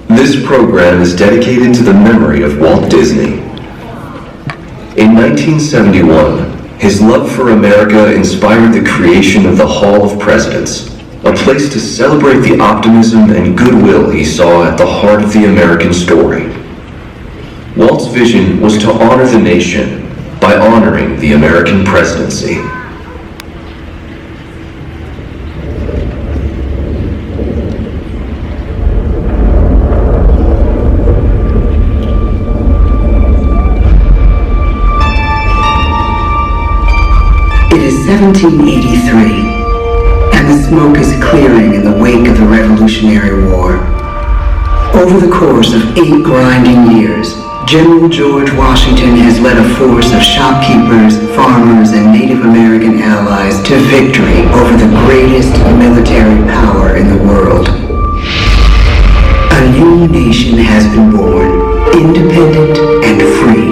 This program is dedicated to the memory of Walt Disney. In 1971, his love for America inspired the creation of the Hall of Presidents, a place to celebrate the optimism and goodwill he saw at the heart of the American story. Walt's vision was to honor the nation by honoring the American presidency. It is 1783. And the smoke is clearing in the wake of the Revolutionary War. Over the course of 8 grinding years, General George Washington has led a force of shopkeepers, farmers, and Native American allies to victory over the greatest military power in the world. A new nation has been born, independent and free.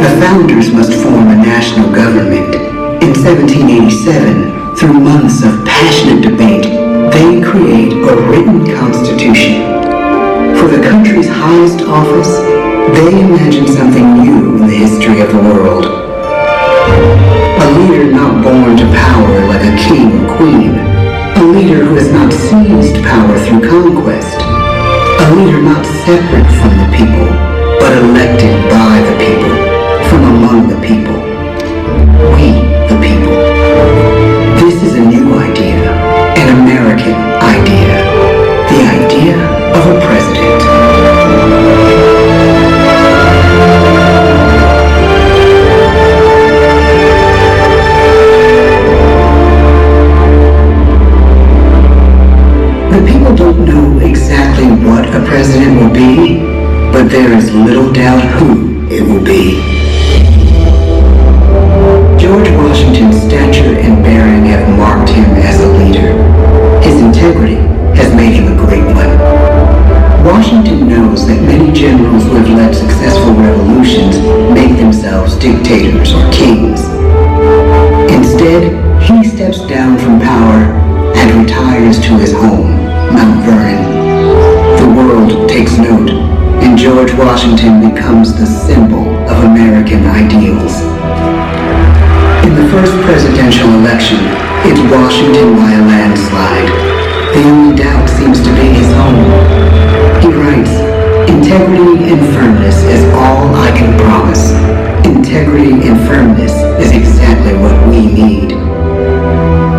The founders must form a national government. In 1787, through months of passionate debate, they create a written constitution. For the country's highest office, they imagine something new in the history of the world. A leader not born to power like a king or queen. A leader who has not seized power through conquest. A leader not separate from the people, but elected by the people, from among the people. We, the people. This is a new idea, an American idea, the idea of a president. The people don't know exactly what a president will be, but there is little doubt who it will be. George Washington's stature and bearing have marked him as a leader. His integrity has made him a great one. Washington knows that many generals who have led successful revolutions make themselves dictators or kings. Instead, he steps down from power and retires to his home, Mount Vernon. The world takes note, and George Washington becomes the symbol of American ideals. In the first presidential election, it's Washington by a landslide. The only doubt seems to be his own. He writes, "Integrity and firmness is all I can promise. Integrity and firmness is exactly what we need."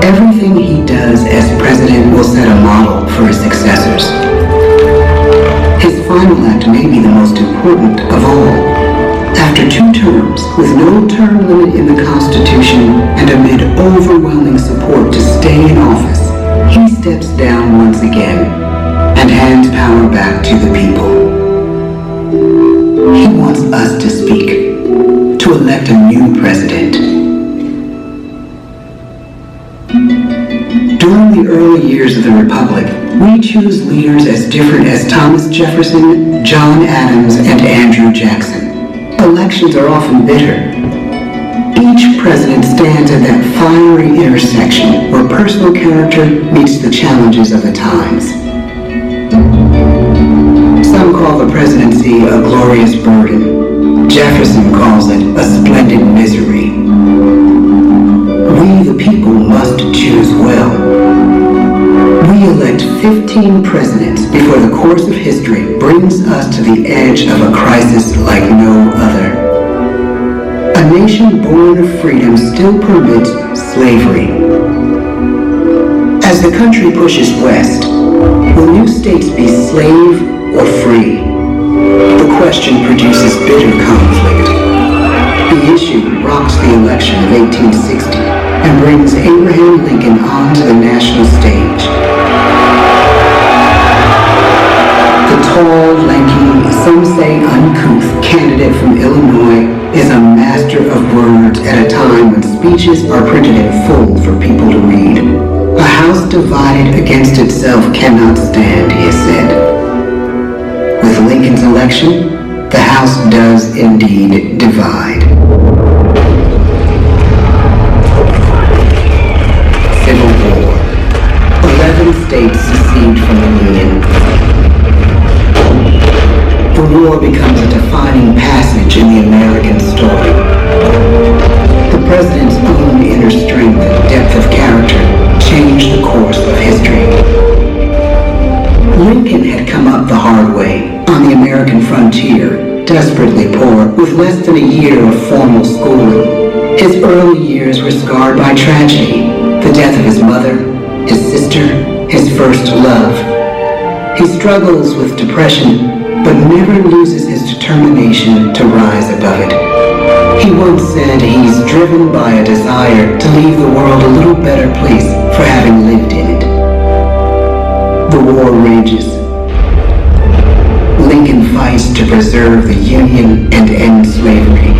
Everything he does as president will set a model for his successors. His final act may be the most important of all. After 2 terms, with no term limit in the Constitution, and amid overwhelming support to stay in office, he steps down once again and hands power back to the people. He wants us to speak, to elect a new president. During the early years of the Republic, we choose leaders as different as Thomas Jefferson, John Adams, and Andrew Jackson. Elections are often bitter. Each president stands at that fiery intersection where personal character meets the challenges of the times. Some call the presidency a glorious burden. Jefferson calls it a splendid misery. We, the people, must choose well. We elect 15 presidents before the course of history brings us to the edge of a crisis like no other. A nation born of freedom still permits slavery. As the country pushes west, will new states be slave or free? The question produces bitter conflict. The issue rocks the election of 1860 and brings Abraham Lincoln onto the national stage. The tall, lanky, some say uncouth candidate from Illinois is a master of words at a time when speeches are printed in full for people to read. A house divided against itself cannot stand, he has said. With Lincoln's election, the House does indeed divide. a year of formal schooling. His early years were scarred by tragedy, the death of his mother, his sister, his first love. He struggles with depression, but never loses his determination to rise above it. He once said he's driven by a desire to leave the world a little better place for having lived in it. The war rages. Lincoln fights to preserve the Union and end slavery.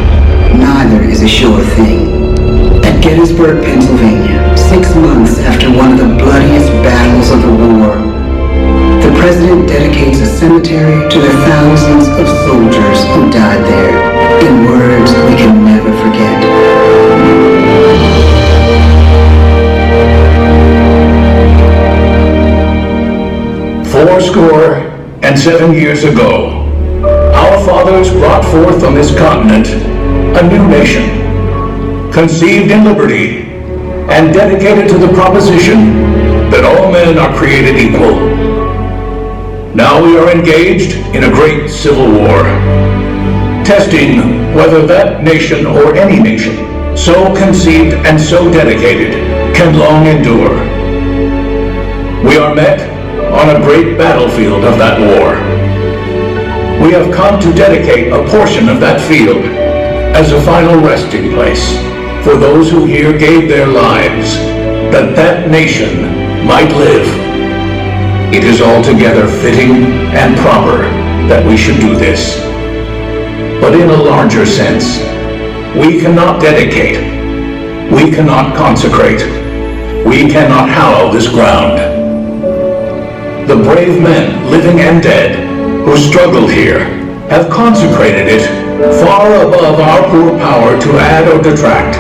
Neither is a sure thing. At Gettysburg, Pennsylvania, 6 months after one of the bloodiest battles of the war, the president dedicates a cemetery to the thousands of soldiers who died there, in words we can never forget. "47 years ago, our fathers brought forth on this continent a new nation, conceived in liberty and dedicated to the proposition that all men are created equal. Now we are engaged in a great civil war, testing whether that nation or any nation so conceived and so dedicated can long endure. We are met on a great battlefield of that war. We have come to dedicate a portion of that field as a final resting place for those who here gave their lives that that nation might live. It is altogether fitting and proper that we should do this. But in a larger sense, we cannot dedicate, we cannot consecrate, we cannot hallow this ground. The brave men, living and dead, who struggled here, have consecrated it far above our poor power to add or detract.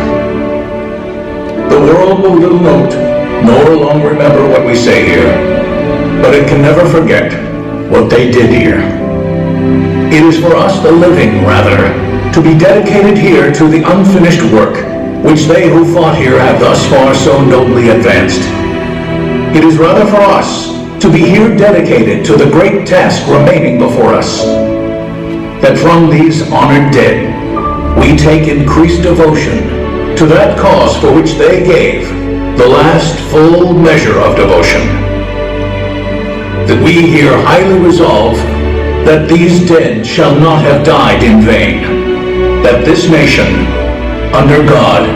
The world will little note, nor long remember what we say here, but it can never forget what they did here. It is for us, the living, rather, to be dedicated here to the unfinished work which they who fought here have thus far so nobly advanced. It is rather for us to be here dedicated to the great task remaining before us, that from these honored dead we take increased devotion to that cause for which they gave the last full measure of devotion. That we here highly resolve that these dead shall not have died in vain, that this nation, under God,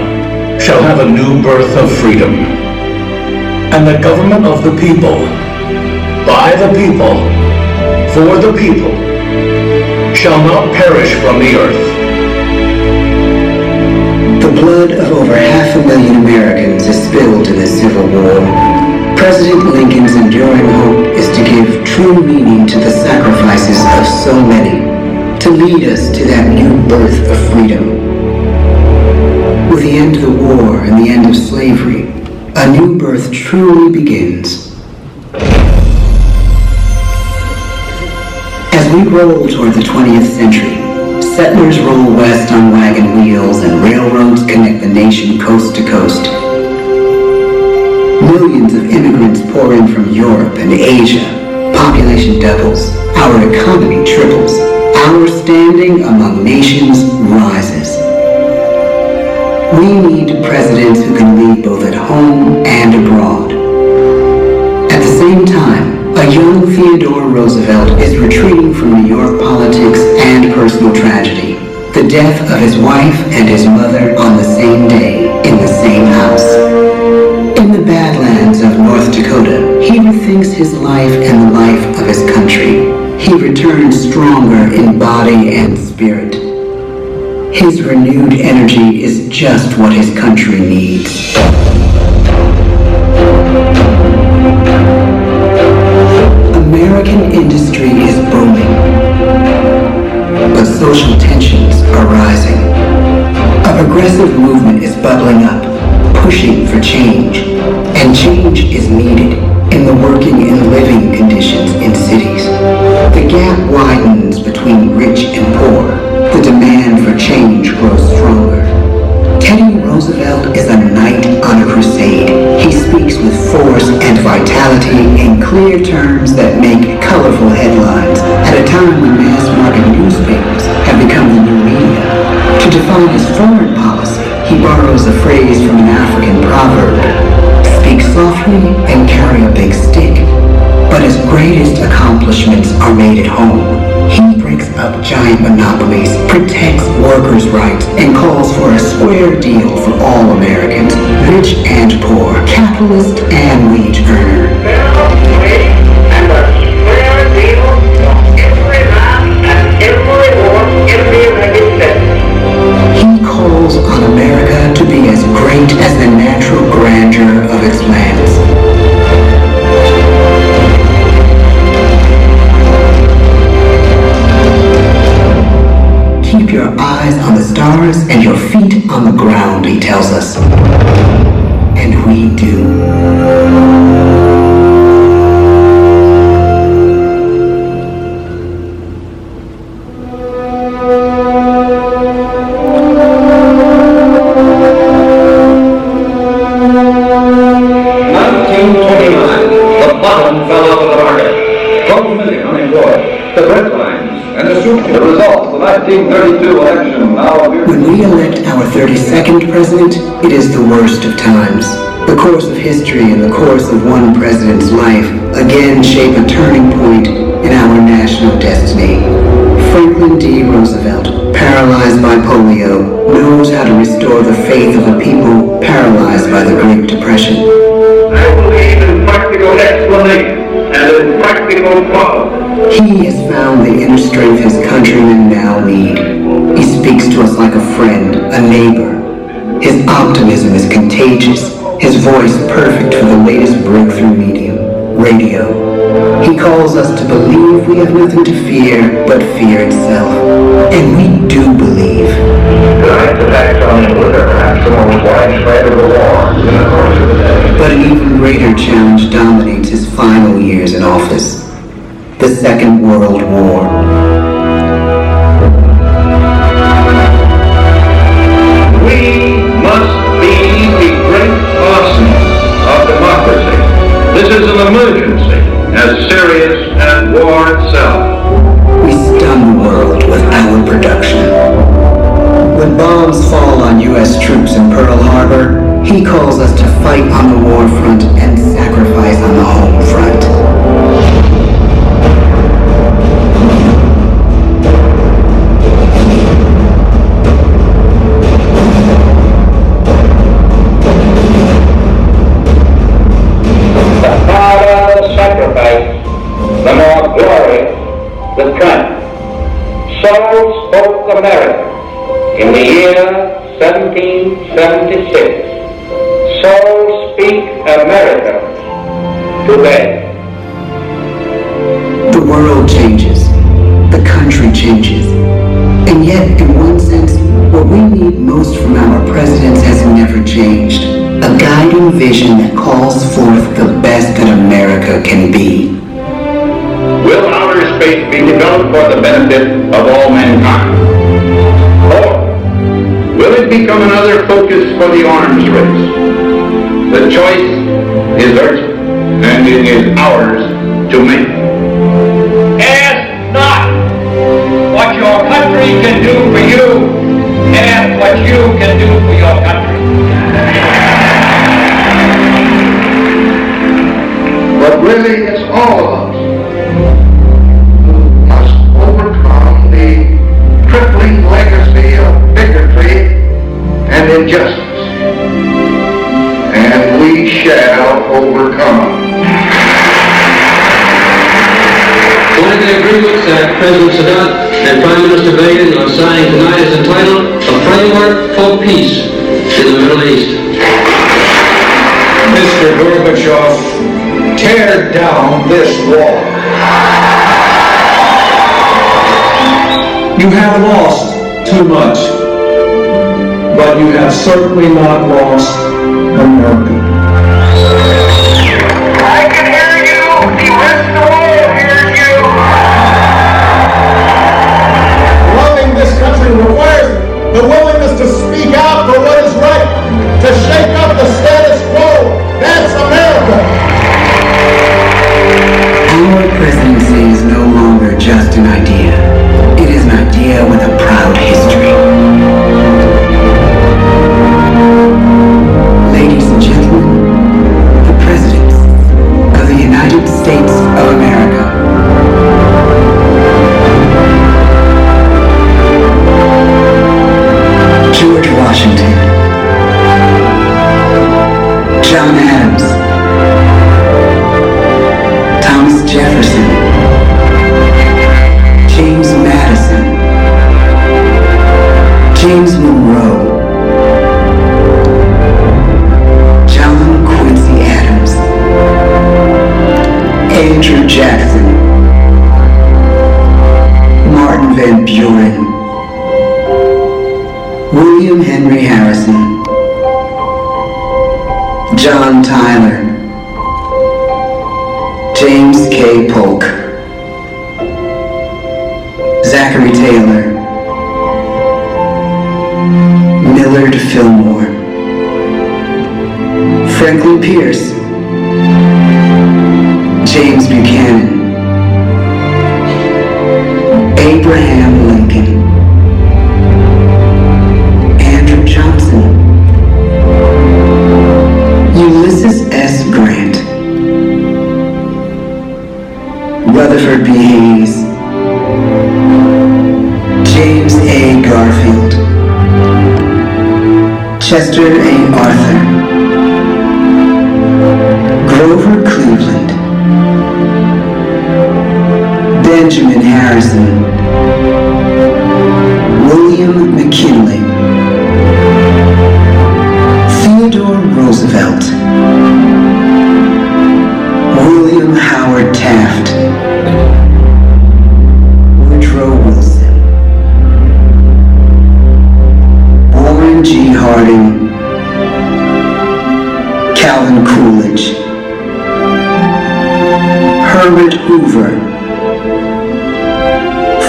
shall have a new birth of freedom, and the government of the people, by the people, for the people, shall not perish from the earth. The blood of over 500,000 Americans is spilled in this Civil War. President Lincoln's enduring hope is to give true meaning to the sacrifices of so many, to lead us to that new birth of freedom. With the end of the war and the end of slavery, a new birth truly begins. As we roll toward the 20th century, settlers roll west on wagon wheels and railroads connect the nation coast to coast. Millions of immigrants pour in from Europe and Asia. Population doubles, our economy triples, our standing among nations rises. We need presidents who can lead both at home and abroad. At the same time, a young Theodore Roosevelt is retreating from New York politics and personal tragedy. The death of his wife and his mother on the same day in the same house. In the Badlands of North Dakota, he rethinks his life and the life of his country. He returns stronger in body and spirit. His renewed energy is just what his country needs. American industry is booming, but social tensions are rising. A progressive movement is bubbling up, pushing for change, and change is needed in the working and living conditions in cities. The gap widens between rich and poor. The demand for change grows stronger. Teddy Roosevelt is a knight on a crusade. He speaks with force and vitality in clear terms that make colorful headlines at a time when mass market newspapers have become the new media. define his foreign policy, he borrows a phrase from an African proverb: speak softly and carry a big stick. But his greatest accomplishments are made at home. He breaks up giant monopolies, protects workers' rights, and calls for a square deal for all Americans, rich and poor, capitalist and wage earner. And a square deal for every man and every woman in the United States. He calls on America to be as great as the natural grandeur of its lands. Keep your eyes on the stars and your feet on the ground, he tells us. And we do. When we elect our 32nd president, it is the worst of times. The course of history and the course of one president's life again shape a turning point in our national destiny. Franklin D. Roosevelt, paralyzed by polio, knows how to restore the faith of a people paralyzed by the Great Depression. I believe in practical explanation and in practical problems. He has found the inner strength his countrymen now need. He speaks to us like a friend, a neighbor. His optimism is contagious, his voice perfect for the latest breakthrough medium, radio. He calls us to believe we have nothing to fear but fear itself. And we do believe. Tonight's attacks on England are perhaps the most widespread of the war in the course of the day. But an even greater challenge dominates his final years in office: the Second World War. We must be the great arsonist of democracy. This is an emergency as serious as war itself. We stun the world with our production. When bombs fall on U.S. troops in Pearl Harbor, he calls us to fight on the war front and sacrifice on the home front. The harder the sacrifice, the more glorious the triumph. So spoke America in the year 1776. So speak America today. The world changes. The country changes. And yet, in one sense, what we need most from our presidents has never changed. A guiding vision that calls forth the best that America can be. Will outer space be developed for the benefit of all mankind? Or will it become another focus for the arms race? The choice is urgent, and it is ours to make. Ask not what your country can do for you, ask what you can do for your country. But really, it's all of us who must overcome the crippling legacy of bigotry and injustice. And we shall overcome. One of the agreements that President Sadat and Prime Minister Begin are signing tonight is entitled A Framework for Peace in the Middle East. Mr. Gorbachev, tear down this wall. You have lost too much, but you have certainly not lost America. I can hear you. The rest of the world hears you. Loving this country requires the willingness to speak out for what is right, to shake up the status quo. That's America. Our presidency is no longer just an idea. It is an idea with a proud history. John Adams, Thomas Jefferson, James Madison, James Monroe, John Quincy Adams, Andrew Jackson, Martin Van Buren, William Henry Harrison, John Tyler, James K. Polk, Zachary Taylor, Millard Fillmore, Franklin Pierce, James Buchanan, Abraham Lincoln, Andrew Johnson, Ulysses S. Grant, Rutherford B. Hayes, James A. Garfield, Chester A. Arthur, Grover Cleveland, Benjamin Harrison, William McKinley, Theodore Roosevelt, William Howard Taft, Woodrow Wilson, Warren G. Harding, Calvin Coolidge, Herbert Hoover,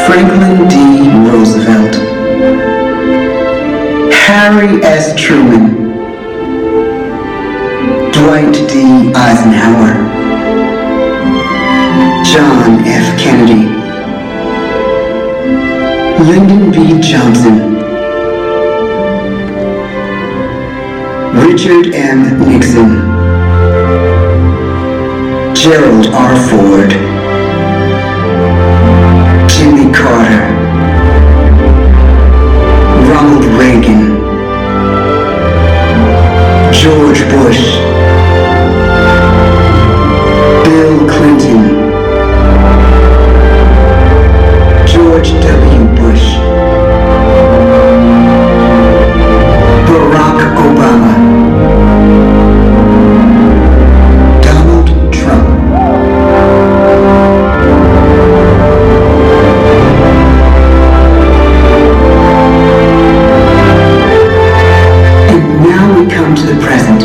Franklin D. Roosevelt, Harry S. Truman, Dwight D. Eisenhower, John F. Kennedy, Lyndon B. Johnson, Richard M. Nixon, Gerald R. Ford, Jimmy Carter, Ronald Reagan, George Bush, Bill Clinton, George W. Bush, Barack Obama, Donald Trump, and now we come to the present.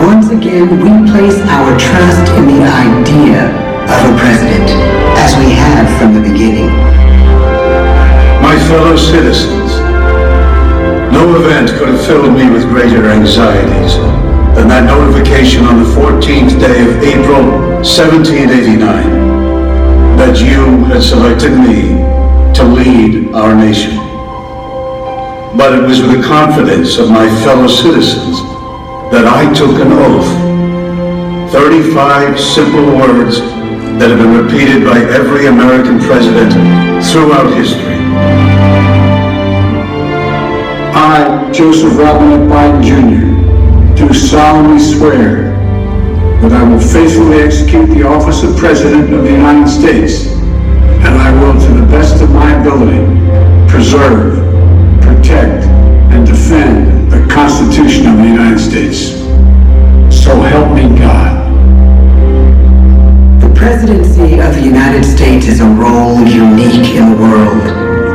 Once again, we place our trust in the idea of a president, as we have from the beginning. My fellow citizens, no event could have filled me with greater anxieties than that notification on the 14th day of April, 1789, that you had selected me to lead our nation. But it was with the confidence of my fellow citizens that I took an oath. 35 simple words that have been repeated by every American president throughout history. I, Joseph Robinette Biden Jr., do solemnly swear that I will faithfully execute the office of President of the United States, and I will, to the best of my ability, preserve, protect, and defend the Constitution of the United States. So help me God. The presidency of the United States is a role unique in the world,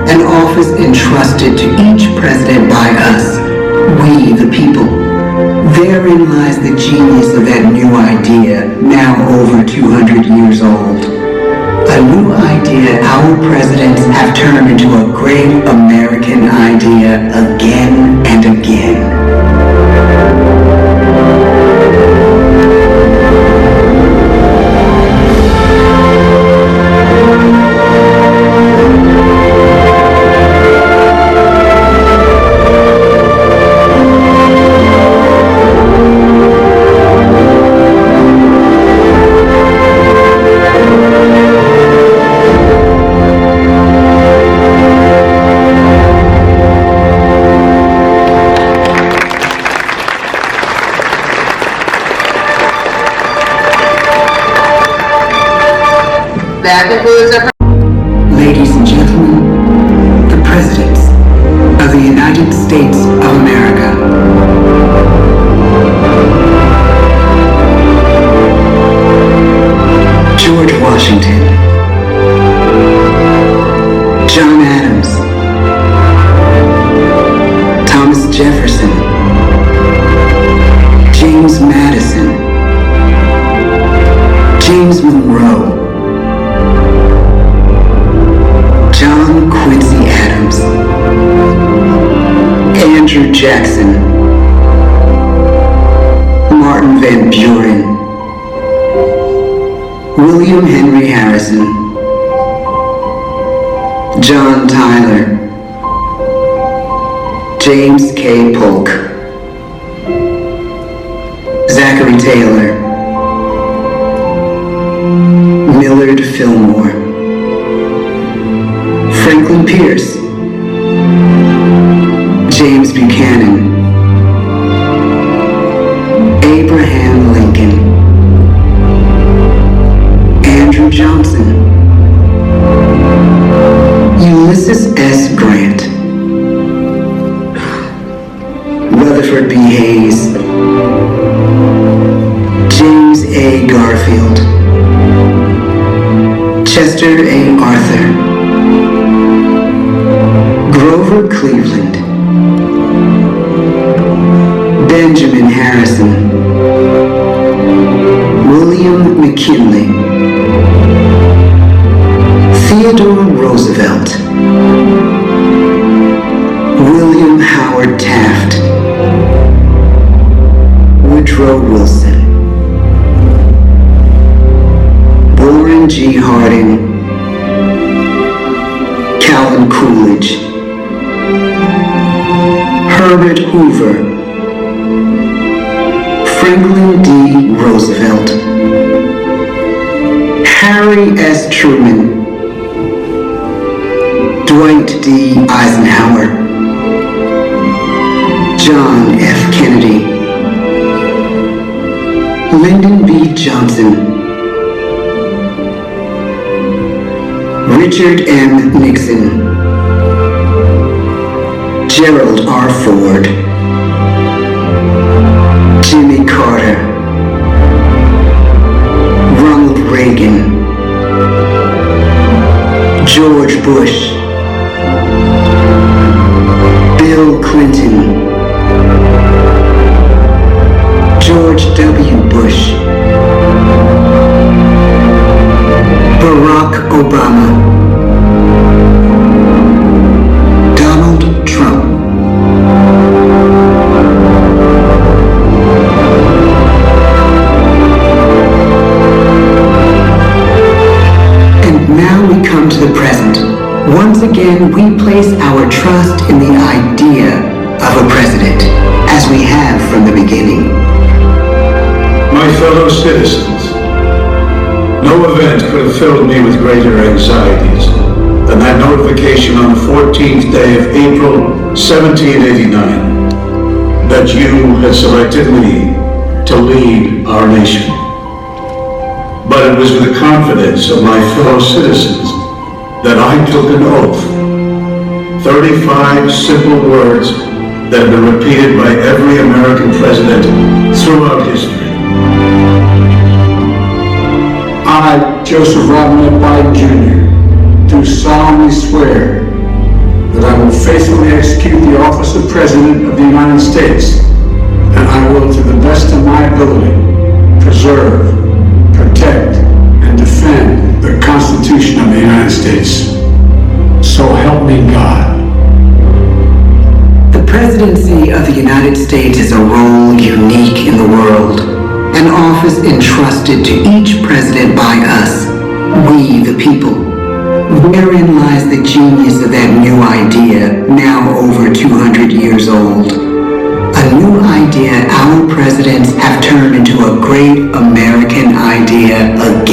an office entrusted to each president by us, we the people. Therein lies the genius of that new idea, now over 200 years old. A new idea our presidents have turned into a great American idea again and again. That concludes our Ladies and gentlemen, the Presidents of the United States of America. George Washington, John Adams, Thomas Jefferson, James Madison, James Monroe, John Quincy Adams, Andrew Jackson, Martin Van Buren, William Henry Harrison, John Tyler, James K. Polk, Zachary Taylor, Millard Fillmore, Franklin Pierce, James Buchanan, Abraham Lincoln, Andrew Johnson, Ulysses S. Grant, Rutherford B. Hayes, James A. Garfield, Chester A. Arthur, Grover Cleveland, Benjamin Harrison, William McKinley, Theodore Roosevelt, William Howard Taft, Woodrow Wilson, Warren G. Harding, Calvin Coolidge, Herbert Hoover, Franklin D. Roosevelt, Harry S. Truman, Dwight D. Eisenhower, John F. Kennedy, Lyndon B. Johnson, Richard M. Nixon, Gerald R. Ford, Jimmy Carter, Ronald Reagan, George Bush, Bill Clinton, George W. Bush, Barack Obama, Donald Trump, and now we come to the present. Once again, we place our trust in the idea of a president, as we have from the beginning. My fellow citizens, no event could have filled me with greater anxieties than that notification on the 14th day of April, 1789, that you had selected me to lead our nation. But it was with the confidence of my fellow citizens that I took an oath, 35 simple words that have been repeated by every American president throughout history. I, Joseph Robinette Biden Jr., do solemnly swear that I will faithfully execute the office of President of the United States, and I will, to the best of my ability, preserve, protect, and defend the Constitution of the United States. So help me God. The presidency of the United States is a role unique in the world, an office entrusted to each president by us, we the people. Wherein lies the genius of that new idea, now over 200 years old. A new idea our presidents have turned into a great American idea again.